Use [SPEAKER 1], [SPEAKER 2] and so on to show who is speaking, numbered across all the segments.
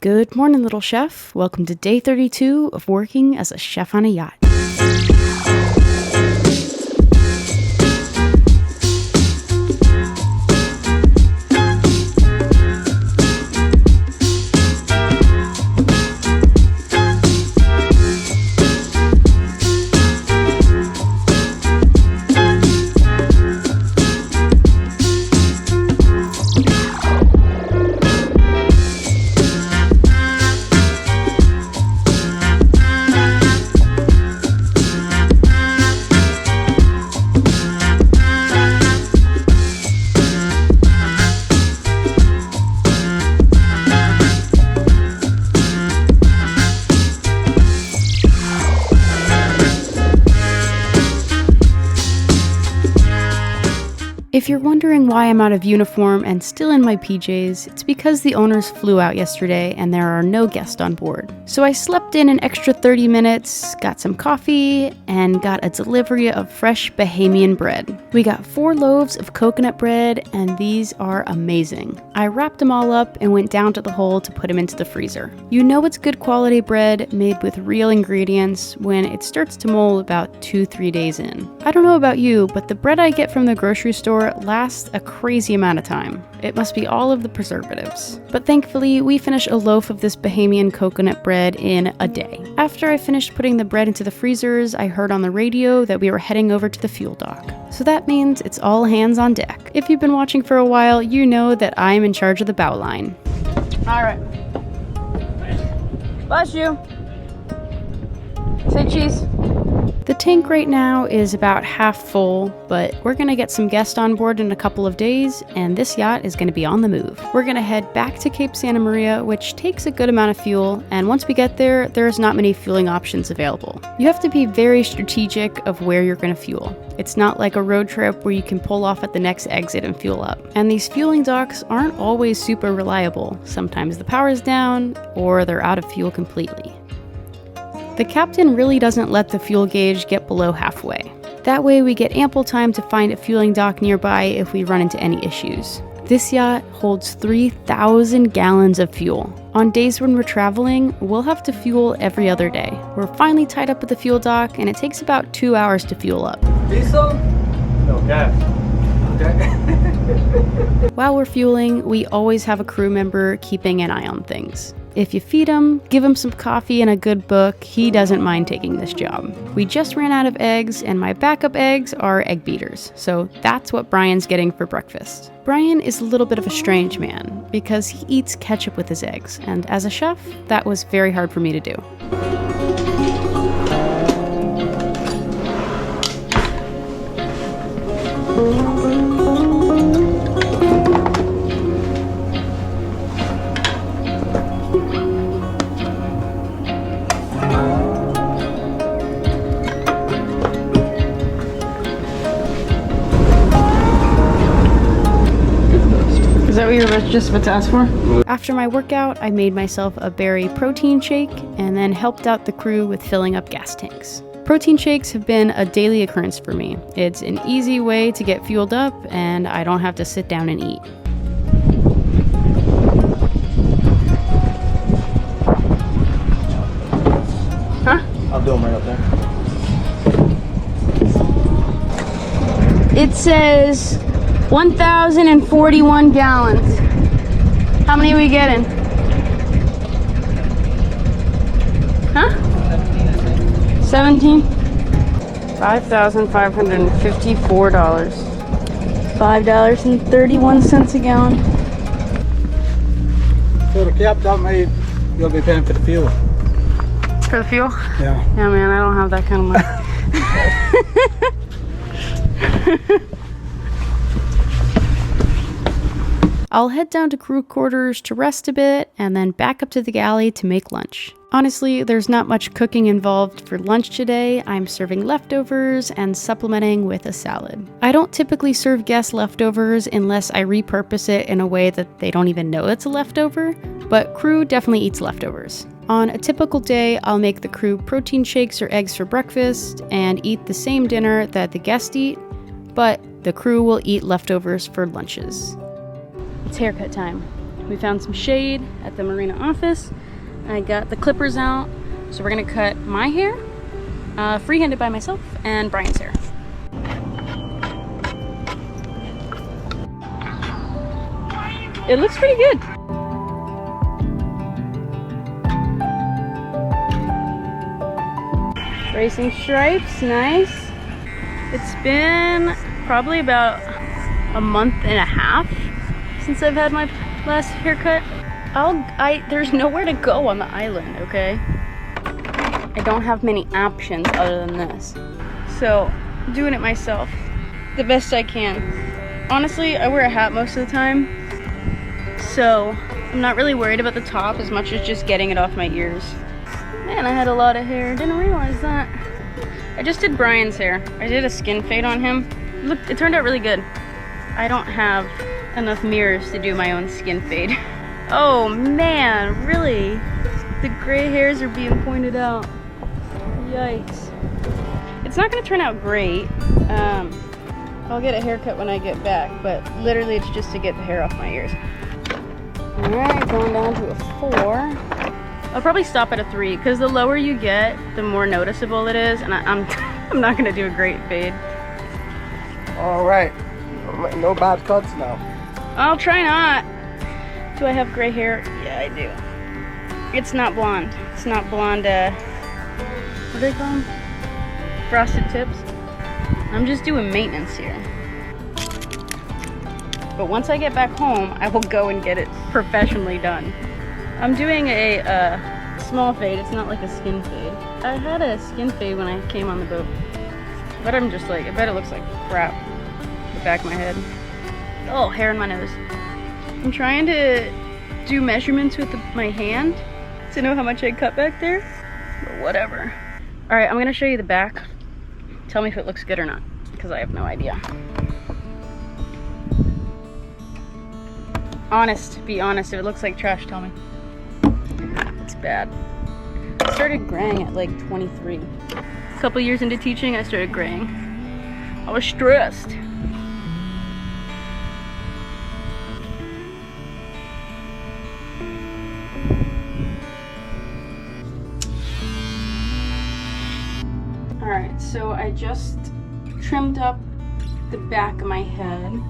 [SPEAKER 1] Good morning, little chef. Welcome to day 32 of working as a chef on a yacht. If you're wondering why I'm out of uniform and still in my PJs, it's because the owners flew out yesterday and there are no guests on board. So I slept in an extra 30 minutes, got some coffee, and got a delivery of fresh Bahamian bread. We got 4 loaves of coconut bread, and these are amazing. I wrapped them all up and went down to the hole to put them into the freezer. You know it's good quality bread made with real ingredients when it starts to mold about 2-3 days in. I don't know about you, but the bread I get from the grocery store lasts a crazy amount of time. It must be all of the preservatives. But thankfully, we finished a loaf of this Bahamian coconut bread in a day. After I finished putting the bread into the freezers, I heard on the radio that we were heading over to the fuel dock. So that means it's all hands on deck. If you've been watching for a while, you know that I'm in charge of the bow line. All right. Bless you. Say cheese. The tank right now is about half full, but we're gonna get some guests on board in a couple of days, and this yacht is gonna be on the move. We're gonna head back to Cape Santa Maria, which takes a good amount of fuel, and once we get there, there's not many fueling options available. You have to be very strategic of where you're gonna fuel. It's not like a road trip where you can pull off at the next exit and fuel up. And these fueling docks aren't always super reliable. Sometimes the power's down, or they're out of fuel completely. The captain really doesn't let the fuel gauge get below halfway. That way we get ample time to find a fueling dock nearby if we run into any issues. This yacht holds 3,000 gallons of fuel. On days when we're traveling, we'll have to fuel every other day. We're finally tied up at the fuel dock, and it takes about 2 hours to fuel up.
[SPEAKER 2] Diesel? No gas. Okay.
[SPEAKER 1] While we're fueling, we always have a crew member keeping an eye on things. If you feed him, give him some coffee and a good book, he doesn't mind taking this job. We just ran out of eggs, and my backup eggs are egg beaters, so that's what Brian's getting for breakfast. Brian is a little bit of a strange man because he eats ketchup with his eggs, and as a chef, that was very hard for me to do.
[SPEAKER 3] Is that what you were just about to ask for?
[SPEAKER 1] After my workout, I made myself a berry protein shake and then helped out the crew with filling up gas tanks. Protein shakes have been a daily occurrence for me. It's an easy way to get fueled up, and I don't have to sit down and eat.
[SPEAKER 3] Huh?
[SPEAKER 2] I'll do them right up there.
[SPEAKER 3] It says 1,041 gallons. How many are we getting? Huh? 17? $5,554. $5.31 a gallon.
[SPEAKER 2] So the cap don't mean you'll be paying for the fuel.
[SPEAKER 3] For the fuel?
[SPEAKER 2] Yeah.
[SPEAKER 3] Yeah, man, I don't have that kind of money.
[SPEAKER 1] I'll head down to crew quarters to rest a bit, and then back up to the galley to make lunch. Honestly, there's not much cooking involved for lunch today. I'm serving leftovers and supplementing with a salad. I don't typically serve guests leftovers unless I repurpose it in a way that they don't even know it's a leftover, but crew definitely eats leftovers. On a typical day, I'll make the crew protein shakes or eggs for breakfast and eat the same dinner that the guests eat, but the crew will eat leftovers for lunches.
[SPEAKER 3] It's haircut time.
[SPEAKER 1] We found some shade at the marina office. I got the clippers out, so we're gonna cut my hair, freehanded by myself, and Brian's hair. It looks pretty good. Racing stripes, nice. It's been probably about a month and a half since I've had my last haircut. There's nowhere to go on the island, okay? I don't have many options other than this. So, I'm doing it myself the best I can. Honestly, I wear a hat most of the time, so I'm not really worried about the top as much as just getting it off my ears. Man, I had a lot of hair. Didn't realize that. I just did Brian's hair. I did a skin fade on him. Look, it turned out really good. I don't have enough mirrors to do my own skin fade. Oh man, really? The gray hairs are being pointed out. Yikes. It's not gonna turn out great. I'll get a haircut when I get back, but literally it's just to get the hair off my ears. Alright, going down to a 4. I'll probably stop at a 3, because the lower you get, the more noticeable it is, and I'm not gonna do a great fade.
[SPEAKER 2] All right. No bad cuts now.
[SPEAKER 1] I'll try not. Do I have gray hair? Yeah, I do. It's not blonde. It's not blonde, what do they call them? Frosted tips. I'm just doing maintenance here. But once I get back home, I will go and get it professionally done. I'm doing a small fade. It's not like a skin fade. I had a skin fade when I came on the boat. But I'm just like, I bet it looks like crap. The back of my head. Oh, hair in my nose. I'm trying to do measurements with my hand to know how much I cut back there. But whatever. Alright, I'm gonna show you the back. Tell me if it looks good or not, because I have no idea. Be honest. If it looks like trash, tell me. It's bad. I started graying at like 23. A couple years into teaching, I started graying. I was stressed. Alright, so I just trimmed up the back of my head.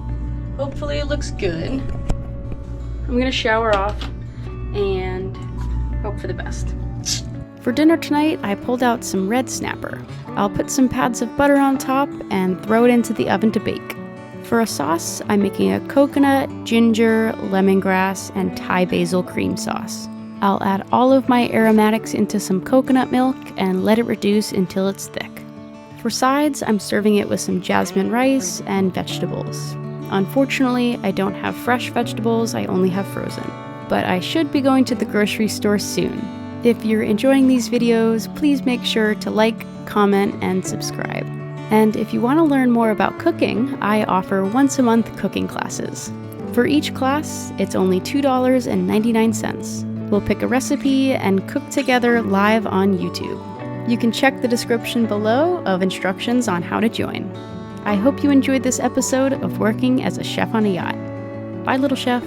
[SPEAKER 1] Hopefully it looks good. I'm gonna shower off and hope for the best. For dinner tonight, I pulled out some red snapper. I'll put some pads of butter on top and throw it into the oven to bake. For a sauce, I'm making a coconut, ginger, lemongrass, and Thai basil cream sauce. I'll add all of my aromatics into some coconut milk and let it reduce until it's thick. For sides, I'm serving it with some jasmine rice and vegetables. Unfortunately, I don't have fresh vegetables, I only have frozen. But I should be going to the grocery store soon. If you're enjoying these videos, please make sure to like, comment, and subscribe. And if you want to learn more about cooking, I offer once-a-month cooking classes. For each class, it's only $2.99. We'll pick a recipe and cook together live on YouTube. You can check the description below of instructions on how to join. I hope you enjoyed this episode of working as a chef on a yacht. Bye, little chef.